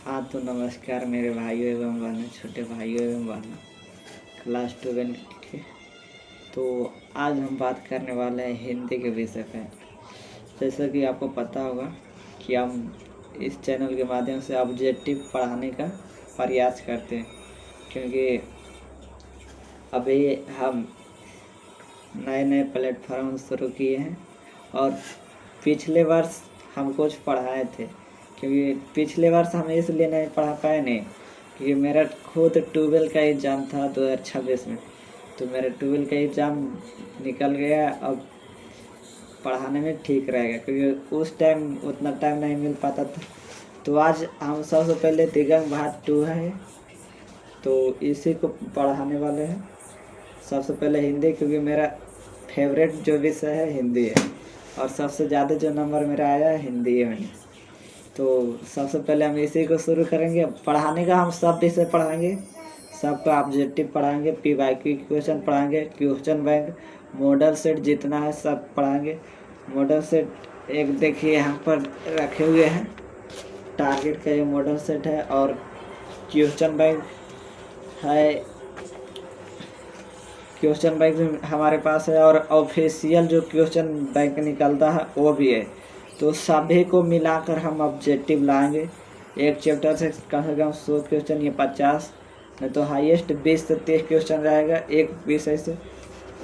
हाँ तो नमस्कार मेरे भाइयों एवं बहनों, छोटे भाइयों एवं बहनों, क्लास 12 के। तो आज हम बात करने वाले हैं हिंदी के विषय पे। जैसा कि आपको पता होगा कि हम इस चैनल के माध्यम से ऑब्जेक्टिव पढ़ाने का प्रयास करते हैं, क्योंकि अभी हम नए नए प्लेटफॉर्म शुरू किए हैं और पिछले वर्ष हम कुछ पढ़ाए थे। क्योंकि पिछले वर्ष हम इसलिए नहीं पढ़ा पाए नहीं, क्योंकि मेरा खुद 12 का एग्ज़ाम था 2026 में। तो मेरा 12 का एग्ज़ाम निकल गया। अब पढ़ाने में ठीक रहेगा, क्योंकि उस टाइम उतना टाइम नहीं मिल पाता था। तो आज हम सबसे पहले दिगंग भाट 2 है, तो इसी को पढ़ाने वाले हैं। सबसे पहले हिंदी, क्योंकि मेरा फेवरेट जो विषय है हिंदी है और सबसे ज़्यादा जो नंबर मेरा आया है हिंदी है मैंने। तो सबसे पहले हम इसी को शुरू करेंगे पढ़ाने का। हम सब विषय पढ़ाएंगे, सबका ऑब्जेक्टिव पढ़ाएंगे, PYQ क्वेश्चन पढ़ाएंगे, क्वेश्चन बैंक, मॉडल सेट जितना है सब पढ़ाएंगे। मॉडल सेट एक देखिए यहाँ पर रखे हुए हैं, टारगेट का ये मॉडल सेट है। और क्वेश्चन बैंक है, क्वेश्चन बैंक भी हमारे पास है, और ऑफिशियल जो क्वेश्चन बैंक निकलता है वो भी है। तो सभी को मिलाकर हम ऑब्जेक्टिव लाएंगे। एक चैप्टर से कम 100 क्वेश्चन, ये 50 नहीं तो हाईएस्ट 20 से 30 क्वेश्चन रहेगा एक विषय से,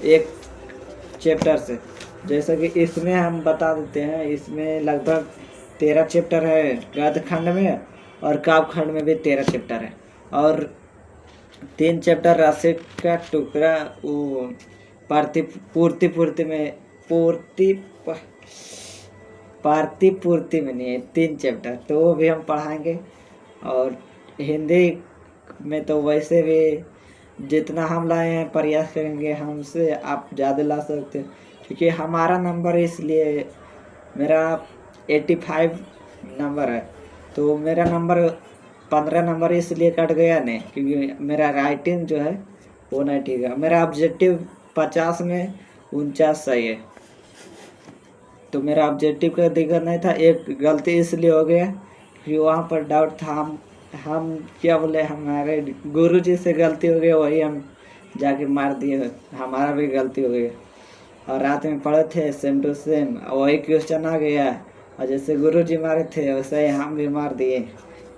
एक चैप्टर से। जैसा कि इसमें हम बता देते हैं, इसमें लगभग 13 चैप्टर है गद्य खंड में, और काव्य खंड में भी 13 चैप्टर है, और 3 चैप्टर राशि का टुकड़ा वो पूर्ति में पूर्ति में नहीं है, 3 चैप्टर, तो वो भी हम पढ़ाएंगे। और हिंदी में तो वैसे भी जितना हम लाए हैं प्रयास करेंगे, हमसे आप ज़्यादा ला सकते हैं, क्योंकि हमारा नंबर इसलिए मेरा 85 नंबर है। तो मेरा नंबर 15 नंबर इसलिए कट गया नहीं, क्योंकि मेरा राइटिंग जो है वो नहीं ठीक है। मेरा ऑब्जेक्टिव 50 में 49 सही है, तो मेरा ऑब्जेक्टिव का दिक्कत नहीं था। एक गलती इसलिए हो गया कि वहाँ पर डाउट था, हम क्या बोले, हमारे गुरुजी से गलती हो गई, वही हम जाके मार दिए, हमारा भी गलती हो गई। और रात में पढ़े थे सेम टू सेम, वही क्वेश्चन आ गया, और जैसे गुरुजी मारे थे वैसे ही हम भी मार दिए।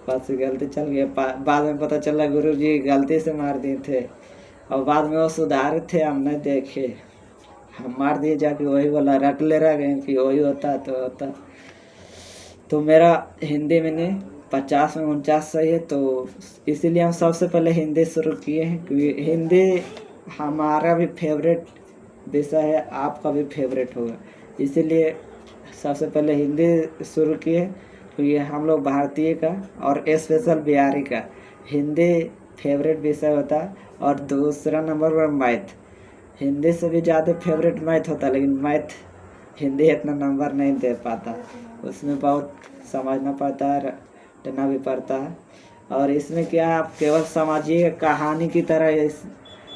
बस गलती चल गई। बाद में पता चला गुरुजी गलती से मार दिए थे, और बाद में वो सुधारे थे, हम नहीं देखे, हम मार दिए जाके। वही वाला रट ले रह गए कि वही होता तो होता। तो मेरा हिंदी में नहीं 50 में 49 सही है, तो इसीलिए हम सबसे पहले हिंदी शुरू किए हैं, क्योंकि हिंदी हमारा भी फेवरेट विषय है, आपका भी फेवरेट होगा। इसीलिए सबसे पहले हिंदी शुरू किए, क्योंकि हम लोग भारतीय का और स्पेशल बिहारी का हिंदी फेवरेट विषय होता है। और दूसरा नंबर पर मैथ, हिंदी से भी ज़्यादा फेवरेट मैथ होता है, लेकिन मैथ हिंदी इतना नंबर नहीं दे पाता, उसमें बहुत समझना पड़ता है, रटना भी पड़ता है। और इसमें क्या है, आप केवल समझिए कहानी की तरह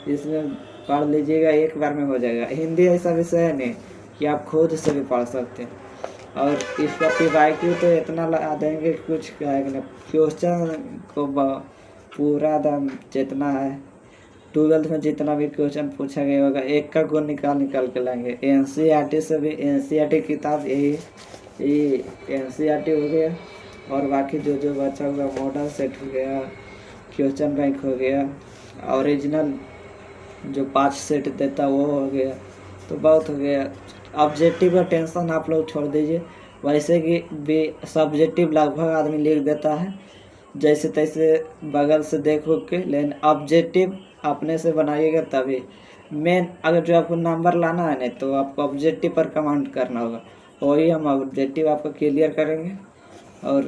इसमें पढ़ लीजिएगा, एक बार में हो जाएगा। हिंदी ऐसा विषय है नहीं कि आप खुद से भी पढ़ सकते हैं। और इसका PYQ तो इतना लगा देंगे कुछ कहेंगे, क्वेश्चन को पूरा दम जितना है 12th में जितना भी क्वेश्चन पूछा गया होगा, एक का गुण निकाल के लाएंगे। NCERT से भी, NCERT किताब यही NCERT हो गया, और बाकी जो जो बचा हुआ मॉडल सेट हो गया, क्वेश्चन बैंक हो गया, ओरिजिनल जो 5 सेट देता वो हो गया, तो बहुत हो गया। ऑब्जेक्टिव का टेंशन आप लोग छोड़ दीजिए, वैसे कि भी सब्जेक्टिव लगभग आदमी लिख देता है जैसे तैसे बगल से देख के, लेकिन ऑब्जेक्टिव अपने से बनाइएगा तभी। मेन अगर जो आपको नंबर लाना है नहीं, तो आपको ऑब्जेक्टिव पर कमांड करना होगा, वही हम ऑब्जेक्टिव आपको क्लियर करेंगे। और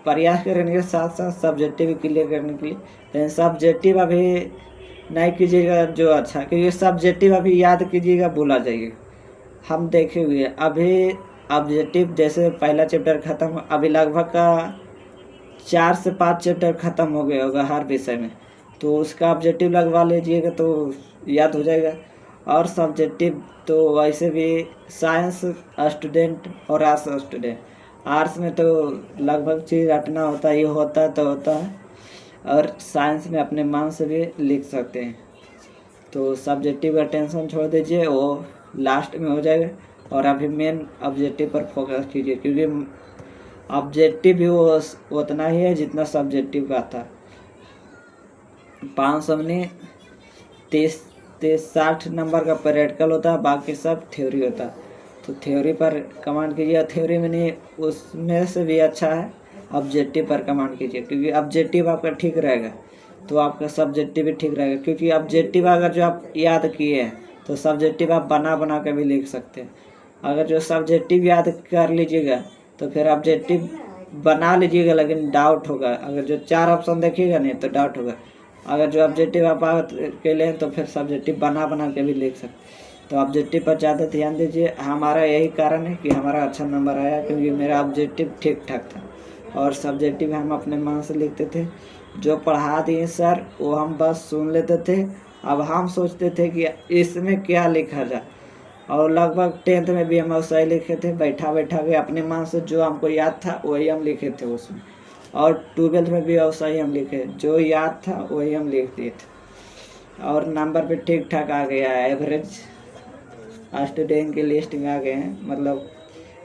प्रयास करेंगे साथ साथ सब्जेक्टिव भी क्लियर करने के लिए, लेकिन सब्जेक्टिव अभी नहीं कीजिएगा जो अच्छा, क्योंकि सब्जेक्टिव अभी याद कीजिएगा भूला जाइएगा। हम देखे हुए अभी ऑब्जेक्टिव जैसे पहला चैप्टर ख़त्म, अभी लगभग का 4 से 5 चैप्टर ख़त्म हो गया होगा हर विषय में, तो उसका ऑब्जेक्टिव लगवा लीजिएगा तो याद हो जाएगा। और सब्जेक्टिव तो वैसे भी साइंस स्टूडेंट और आर्ट्स स्टूडेंट आर्ट्स में तो लगभग चीज़ रटना होता है, ये होता तो होता है, और साइंस में अपने मन से भी लिख सकते हैं। तो सब्जेक्टिव का टेंशन छोड़ दीजिए, वो लास्ट में हो जाएगा, और अभी मेन ऑब्जेक्टिव पर फोकस कीजिए, क्योंकि ऑब्जेक्टिव भी वो उतना ही है जितना सब्जेक्टिव का था। 500 में 60 नंबर का प्रैक्टिकल होता है, बाकी सब थ्योरी होता है। तो थ्योरी पर कमांड कीजिए, थ्योरी में नहीं, उसमें से भी अच्छा है ऑब्जेक्टिव पर कमांड कीजिए, क्योंकि ऑब्जेक्टिव आपका ठीक रहेगा तो आपका सब्जेक्टिव भी ठीक रहेगा। क्योंकि ऑब्जेक्टिव अगर जो आप याद किए हैं तो सब्जेक्टिव आप बना बना कर भी लिख सकते हैं। अगर जो सब्जेक्टिव याद कर लीजिएगा तो फिर ऑब्जेक्टिव बना लीजिएगा, लेकिन डाउट होगा। अगर जो 4 ऑप्शन देखिएगा नहीं तो डाउट होगा। अगर जो ऑब्जेक्टिव आप के लिए तो फिर सब्जेक्टिव बना बना के भी लिख सकते। तो ऑब्जेक्टिव पर ज़्यादा ध्यान दीजिए। हमारा यही कारण है कि हमारा अच्छा नंबर आया, क्योंकि मेरा ऑब्जेक्टिव ठीक ठाक था और सब्जेक्टिव हम अपने मन से लिखते थे। जो पढ़ा दिए सर वो हम बस सुन लेते थे। अब हम सोचते थे कि इसमें क्या लिखा जाए, और लगभग 10th में भी हम वैसा ही लिखे थे, बैठा बैठा के अपने मन से जो हमको याद था वही हम लिखे थे उसमें। और 12th में भी वैसा ही हम लिखे, जो याद था वही हम लिख दिए थे, और नंबर भी ठीक ठाक आ गया। एवरेज स्टूडेंट की लिस्ट में आ गए हैं, मतलब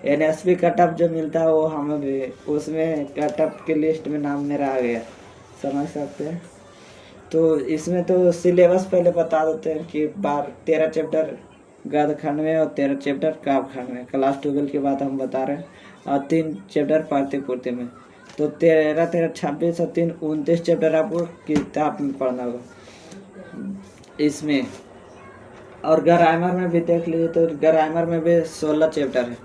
NSP कटअप जो मिलता है वो हमें भी उसमें कटअप की लिस्ट में नाम मेरा आ गया, समझ सकते हैं। तो इसमें तो सिलेबस पहले बता देते हैं कि 13 चैप्टर गद्य खंड में और 13 चैप्टर काव्य खंड में, क्लास 12 की बात हम बता रहे हैं, और 3 चैप्टर पाठ्यपुस्तक में। तो 13 13 26 और 3 29 चैप्टर आपको किताब में पढ़ना होगा इसमें। और ग्रामर में भी देख लीजिए तो ग्रामर में भी 16 चैप्टर है।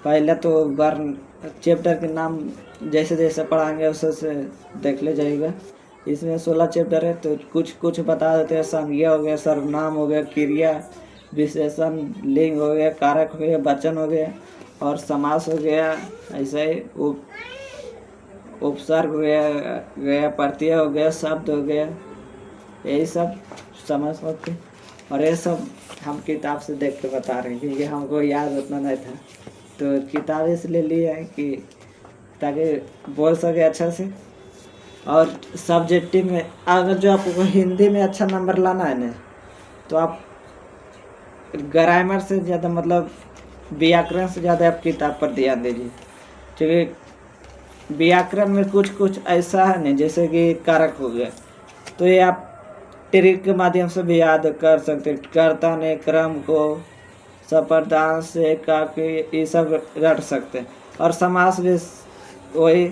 पहले तो वर्ण चैप्टर के नाम जैसे जैसे पढ़ाएंगे वैसे देख ले जाइएगा। इसमें 16 चैप्टर है, तो कुछ कुछ बता देते हैं। संज्ञा हो गया, सर्वनाम हो गया, क्रिया विशेषण, लिंग हो गया, कारक हो गया, वचन हो गया, और समास हो गया, ऐसे ही उपसर्ग हो गया, प्रत्यय हो गया, शब्द हो गया, यही सब समझ सकते। और ये सब हम किताब से देख के बता रहे हैं, क्योंकि हमको याद उतना नहीं था, तो किताब इसलिए ली है कि ताकि बोल सके अच्छा से। और सब्जेक्टिव में अगर जो आपको हिंदी में अच्छा नंबर लाना है ना, तो आप ग्रामर से ज़्यादा, मतलब व्याकरण से ज़्यादा आप किताब पर ध्यान दीजिए, क्योंकि व्याकरण में कुछ कुछ ऐसा है ना, जैसे कि कारक हो गया, तो ये आप ट्रिक के माध्यम से भी याद कर सकते हैं। कर्ता ने, क्रम को, सपर्दांश से, काफी, ये सब रट सकते हैं। और समास भी वही,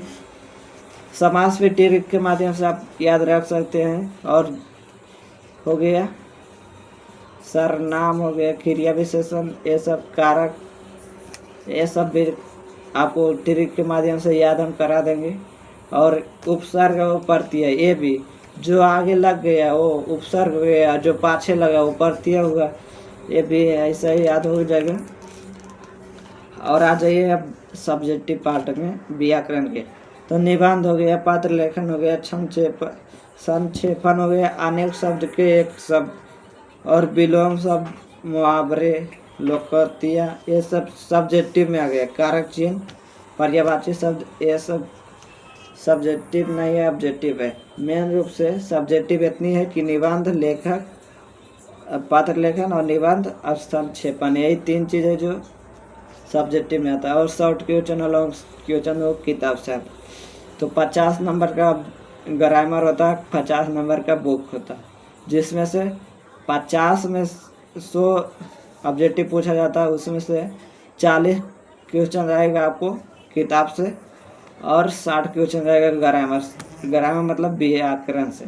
समास भी ट्रिक के माध्यम से आप याद रख सकते हैं। और हो गया सर्वनाम, हो गया क्रिया विशेषण, ये सब कारक, ये सब भी आपको ट्रिक के माध्यम से याद हम करा देंगे। और उपसर्ग वो प्रत्यय, ये भी जो आगे लग गया वो उपसर्ग हो गया, जो पाछे लगा वो प्रत्यय हुआ, ये भी ऐसा ही याद हो जाएगा। और आ जाइए अब सब्जेक्टिव पार्ट में व्याकरण के। तो निबंध हो गया, पात्र लेखन हो गया, संक्षेपण हो गया, अनेक शब्द के एक शब्द, और विलोम शब्द, मुहावरे, लोकोक्तियाँ, ये सब सब्जेक्टिव में आ गया। कारक चिन्ह, पर्यायवाची शब्द, ये सब सब्जेक्टिव नहीं है, ऑब्जेक्टिव है। मेन रूप से सब्जेक्टिव इतनी है कि निबंध, लेखक, पात्र लेखन और निबंध और संक्षेपण, यही 3 चीज़ें जो सब्जेक्टिव में आता है। और शॉर्ट क्वेश्चन और लॉन्ग क्वेश्चन वो किताब से आता है। तो 50 नंबर का ग्रामर होता है, 50 नंबर का बुक होता है, जिसमें से 50 में 100 ऑब्जेक्टिव पूछा जाता है, उसमें से 40 क्वेश्चन रहेगा आपको किताब से, और 60 क्वेश्चन रहेगा ग्रामर से। ग्रामर मतलब व्याकरण से।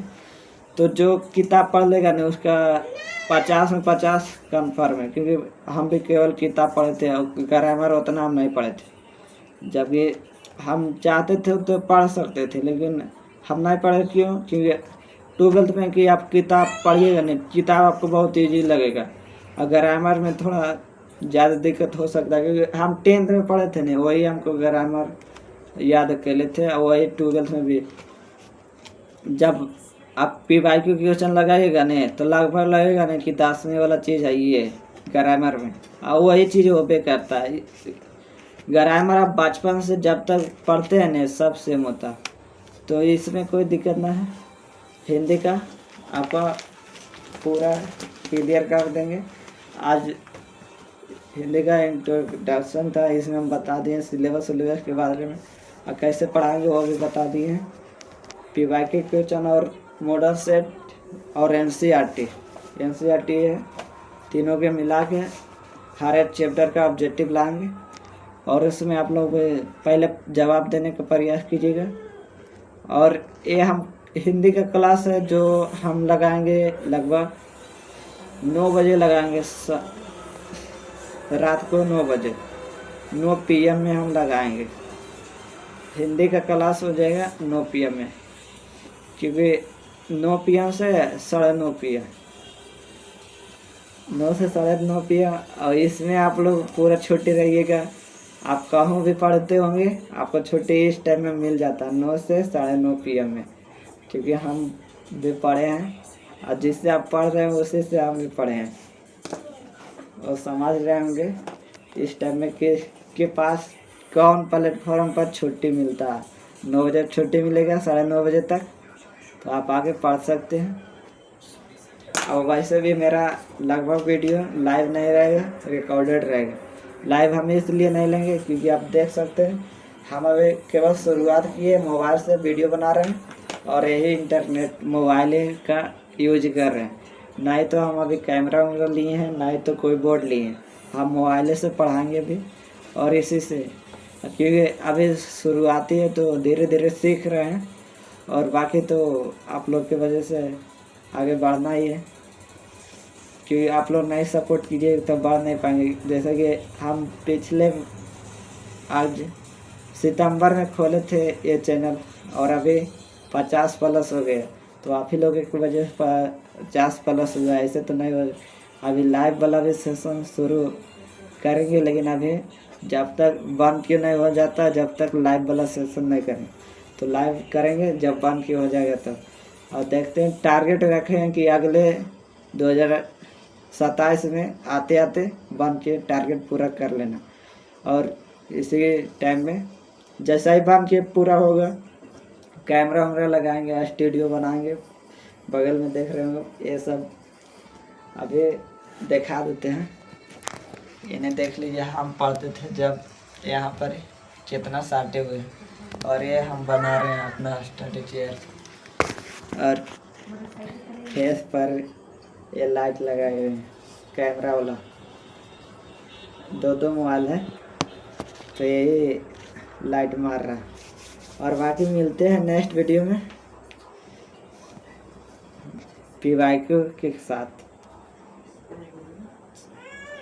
तो जो किताब पढ़ लेगा ना उसका 50 में 50 कन्फर्म है, क्योंकि हम भी केवल किताब पढ़े थे और ग्रामर उतना हम नहीं पढ़े थे। जबकि हम चाहते थे तो पढ़ सकते थे, लेकिन हम नहीं पढ़े। क्यों? क्योंकि 12th में कि आप किताब पढ़िएगा नहीं, किताब आपको बहुत ईजी लगेगा, और ग्रामर में थोड़ा ज़्यादा दिक्कत हो सकता है, क्योंकि हम 10th में पढ़े थे नहीं, वही हमको ग्रामर याद कर लेते हैं। और वही 12th में भी जब आप PYQ क्वेश्चन लगाइएगा नहीं तो लगभग लगेगा नहीं कि 10वें वाला चीज़ है ये ग्रामर में, और वही चीज़ वो पे करता है। ग्रामर आप बचपन से जब तक पढ़ते हैं ना सब सेम होता, तो इसमें कोई दिक्कत ना है। हिंदी का आपका पूरा क्लियर कर देंगे। आज हिंदी का इंट्रोडक्शन था, इसमें हम बता दिए सिलेबस के बारे में और कैसे पढ़ाएंगे वो भी बता दिए हैं। PYQ क्वेश्चन और मॉडल सेट और NCERT है, तीनों के मिला के हर एक चैप्टर का ऑब्जेक्टिव लाएंगे और उसमें आप लोग पहले जवाब देने का प्रयास कीजिएगा। और ये हम हिंदी का क्लास है जो हम लगाएंगे लगभग 9 बजे लगाएंगे, रात को 9 बजे 9 PM में हम लगाएंगे। हिंदी का क्लास हो जाएगा 9 PM में, क्योंकि 9 PM से 9:30 PM, 9 से 9:30 PM। और इसमें आप लोग पूरा छुट्टी रहिएगा। आप कहीं भी पढ़ते होंगे आपको छुट्टी इस टाइम में मिल जाता है 9 से 9:30 PM में, क्योंकि हम भी पढ़े हैं और जिससे आप पढ़ रहे हैं उसी से हम भी पढ़े हैं और समझ रहे होंगे इस टाइम में के पास कौन प्लेटफॉर्म पर छुट्टी मिलता है। 9 बजे छुट्टी मिलेगा 9:30 बजे तक, तो आप आगे पढ़ सकते हैं। और वैसे भी मेरा लगभग वीडियो लाइव नहीं रहेगा, रिकॉर्डेड रहेगा। लाइव हम इसलिए नहीं लेंगे क्योंकि आप देख सकते हैं हम अभी केवल शुरुआत किए, मोबाइल से वीडियो बना रहे हैं और यही इंटरनेट मोबाइल का यूज कर रहे हैं। ना ही तो हम अभी कैमरा वगैरह लिए हैं, ना ही तो कोई बोर्ड लिए हैं। हम मोबाइल से पढ़ाएंगे भी और इसी से, क्योंकि अभी शुरुआती है तो धीरे धीरे सीख रहे हैं और बाकी तो आप लोग की वजह से आगे बढ़ना ही है, क्योंकि आप लोग नहीं सपोर्ट कीजिए तो बढ़ नहीं पाएंगे। जैसे कि हम पिछले आज सितंबर में खोले थे ये चैनल और अभी 50+ हो गए, तो आप ही लोगों की वजह से 50+ हुआ। ऐसे तो नहीं हो, अभी लाइव वाला भी सेशन शुरू करेंगे, लेकिन अभी जब तक बंद क्यों नहीं हो जाता, जब तक लाइव वाला सेशन नहीं करें, तो लाइव करेंगे जब बंद क्यों हो जाएगा तब। और देखते हैं, टारगेट रखे हैं कि अगले 2027 में आते आते बंद के टारगेट पूरा कर लेना। और इसी टाइम में जैसा ही बंद के पूरा होगा कैमरा वैमरा लगाएंगे, स्टूडियो बनाएंगे। बगल में देख रहे होंगे ये सब अभी दिखा देते हैं, इन्हें देख लीजिए। हम पढ़ते थे जब यहाँ पर कितना साटे हुए, और ये हम बना रहे हैं अपना स्टडी चेयर। और फेस पर ये लाइट लगाए हुए हैं, कैमरा वाला 2 मोबाइल है तो यही लाइट मार रहा है। और बाकी मिलते हैं नेक्स्ट वीडियो में PYQ के साथ।